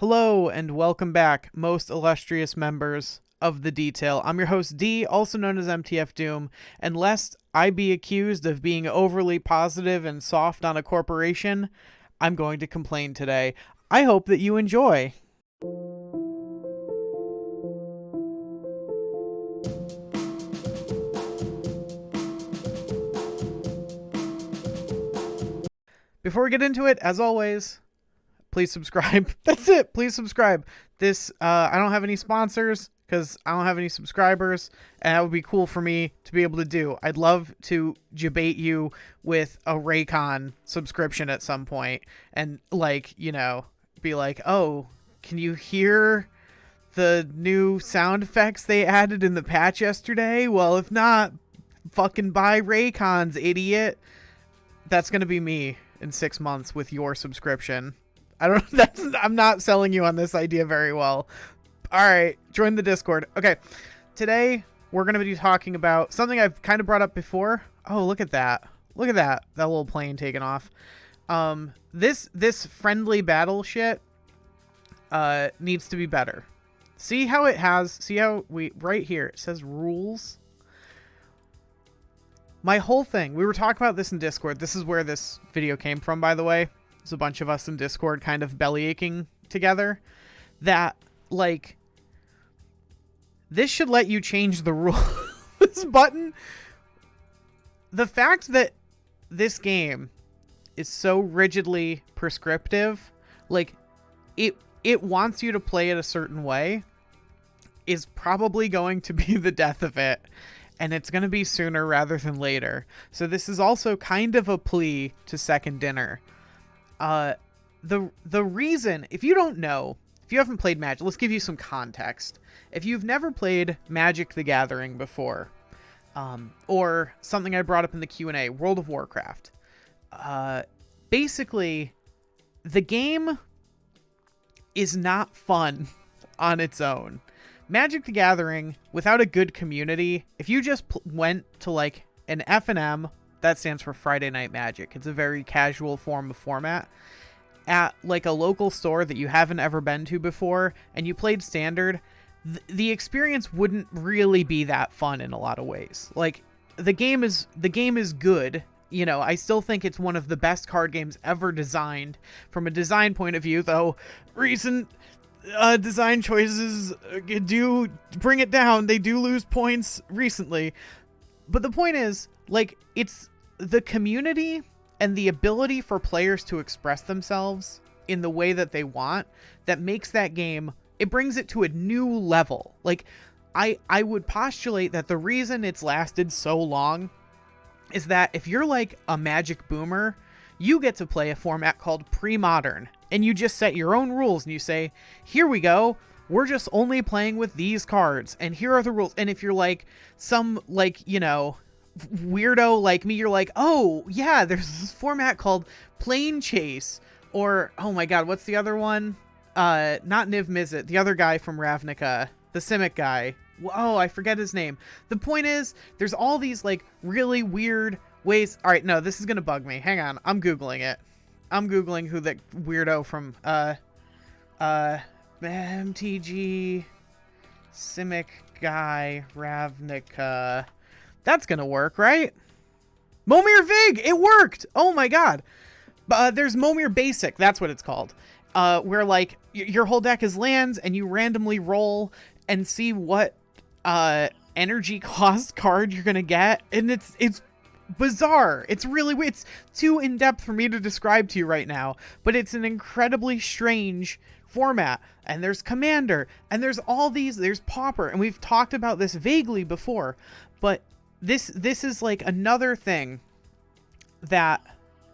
Hello and welcome back, most illustrious members of the Detail. I'm your host D, also known as MTF Doom, and lest I be accused of being overly positive and soft on a corporation, I'm going to complain today. I hope that you enjoy. Before we get into it, as always, please subscribe. That's it. Please subscribe. I don't have any sponsors because I don't have any subscribers, and that would be cool for me to be able to do. I'd love to debate you with a Raycon subscription at some point and, be like, oh, can you hear the new sound effects they added in the patch yesterday? Well, if not, fucking buy Raycons, idiot. That's going to be me in 6 months with your subscription. I'm not selling you on this idea very well. All right, join the Discord. Okay, today we're going to be talking about something I've kind of brought up before. Oh, look at that. Look at that little plane taking off. This friendly battle shit needs to be better. See how right here, it says rules. My whole thing, we were talking about this in Discord. This is where this video came from, by the way. There's a bunch of us in Discord kind of belly aching together. That, this should let you change the rule. This button. The fact that this game is so rigidly prescriptive, it wants you to play it a certain way, is probably going to be the death of it. And it's going to be sooner rather than later. So this is also kind of a plea to second dinner. The reason, if you don't know, if you haven't played Magic, let's give you some context. If you've never played Magic the Gathering before, or something I brought up in the Q&A, World of Warcraft, basically, the game is not fun on its own. Magic the Gathering, without a good community, if you just went to an F&M, that stands for Friday Night Magic. It's a very casual form of format. At a local store that you haven't ever been to before, and you played Standard, the experience wouldn't really be that fun in a lot of ways. The game is good. You know, I still think it's one of the best card games ever designed from a design point of view, though recent design choices do bring it down. They do lose points recently. But the point is, it's the community and the ability for players to express themselves in the way that they want that makes that game, it brings it to a new level. I would postulate that the reason it's lasted so long is that if you're a Magic boomer, you get to play a format called pre-modern, and you just set your own rules and you say, here we go, we're just only playing with these cards, and here are the rules. And if you're some weirdo like me, you're oh yeah, there's this format called Plane Chase, or oh my god, what's the other one? Not Niv Mizzet, the other guy from Ravnica, the Simic guy. Oh, I forget his name. The point is, there's all these really weird ways. All right, no, this is gonna bug me. Hang on, I'm googling it. I'm googling who that weirdo from MTG Simic guy Ravnica. That's gonna work, right? Momir Vig! It worked! Oh my god. There's Momir Basic, that's what it's called. Where your whole deck is lands and you randomly roll and see what energy cost card you're gonna get. And it's bizarre. It's really weird. It's too in-depth for me to describe to you right now, but it's an incredibly strange format. And there's Commander, and there's Pauper, and we've talked about this vaguely before, but this is another thing that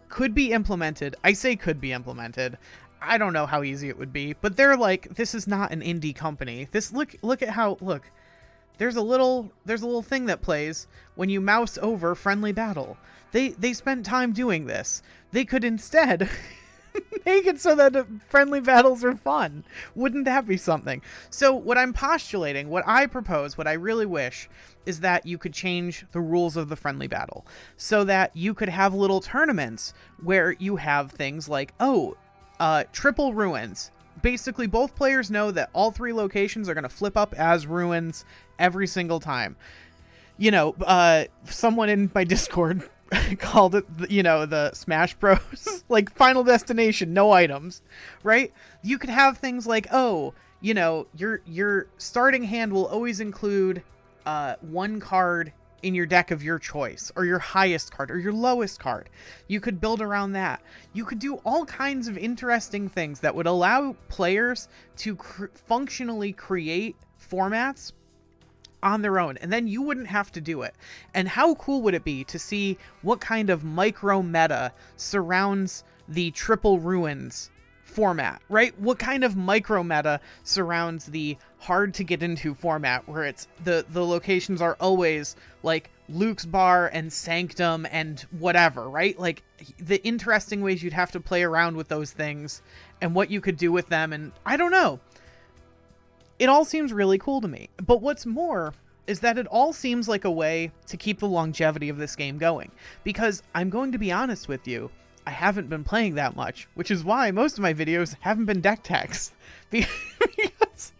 could be implemented. I say could be implemented. I don't know how easy it would be, but they're this is not an indie company. Look at how, there's a little thing that plays when you mouse over friendly battle. They spent time doing this. They could instead make it so that friendly battles are fun. Wouldn't that be something? So what I'm postulating, what I propose, what I really wish is that you could change the rules of the friendly battle so that you could have little tournaments where you have things like, triple ruins. basically both players know that all 3 locations are going to flip up as ruins every single time. You know, someone in my Discord called it, you know, the Smash Bros. Like, Final Destination, no items, right? You could have things like, oh, you know, your starting hand will always include 1 card in your deck of your choice, or your highest card, or your lowest card. You could build around that. You could do all kinds of interesting things that would allow players to functionally create formats on their own, and then you wouldn't have to do it. And how cool would it be to see what kind of micro meta surrounds the triple ruins format, right? What kind of micro meta surrounds the hard to get into format, where it's the locations are always like Luke's Bar and Sanctum and whatever, right? Like, the interesting ways you'd have to play around with those things and what you could do with them. And I don't know, it all seems really cool to me. But what's more is that it all seems like a way to keep the longevity of this game going. Because I'm going to be honest with you, I haven't been playing that much, which is why most of my videos haven't been deck techs. Because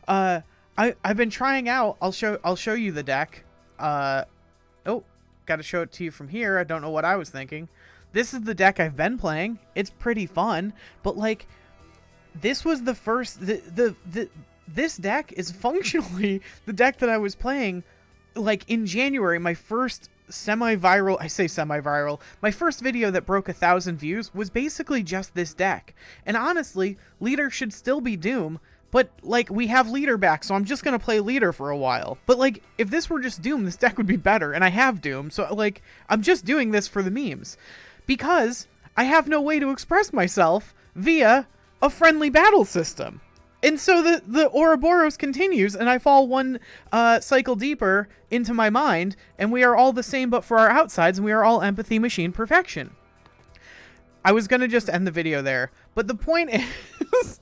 I've been trying out. I'll show you the deck. Oh, got to show it to you from here. I don't know what I was thinking. This is the deck I've been playing. It's pretty fun, but like, this was the first this deck is functionally the deck that I was playing like in January. My first semi-viral, I say semi-viral, my first video that broke 1,000 views was basically just this deck. And honestly, leader should still be Doom, but like, we have leader back, so I'm just gonna play leader for a while. But like, if this were just Doom, this deck would be better, and I have Doom, so like, I'm just doing this for the memes. Because I have no way to express myself via a friendly battle system. And so the Ouroboros continues, and I fall 1 cycle deeper into my mind, and we are all the same but for our outsides, and we are all empathy machine perfection. I was going to just end the video there, but the point is,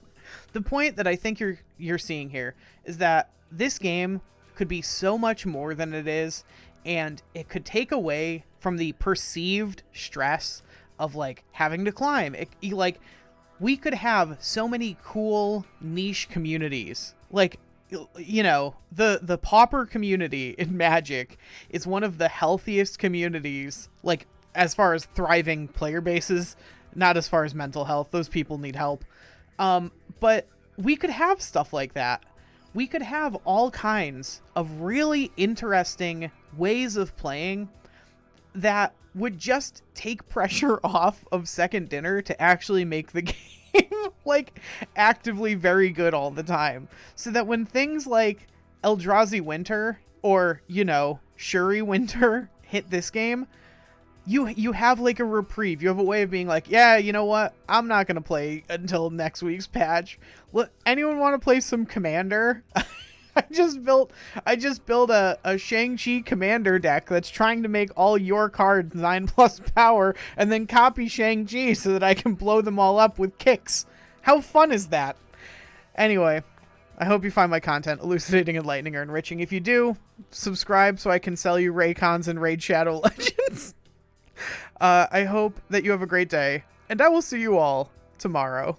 the point that I think you're seeing here is that this game could be so much more than it is, and it could take away from the perceived stress of like having to climb. We could have so many cool niche communities. Like, you know, the pauper community in Magic is one of the healthiest communities, like, as far as thriving player bases, not as far as mental health. Those people need help. But we could have stuff like that. We could have all kinds of really interesting ways of playing that would just take pressure off of Second Dinner to actually make the game like actively very good all the time, so that when things like Eldrazi Winter or, you know, Shuri Winter hit this game, you have like a reprieve. You have a way of being like, yeah, you know what, I'm not gonna play until next week's patch. Look, anyone want to play some Commander? I just built a Shang-Chi Commander deck that's trying to make all your cards 9+ power and then copy Shang-Chi so that I can blow them all up with kicks. How fun is that? Anyway, I hope you find my content elucidating, enlightening, or enriching. If you do, subscribe so I can sell you Raycons and Raid Shadow Legends. I hope that you have a great day, and I will see you all tomorrow.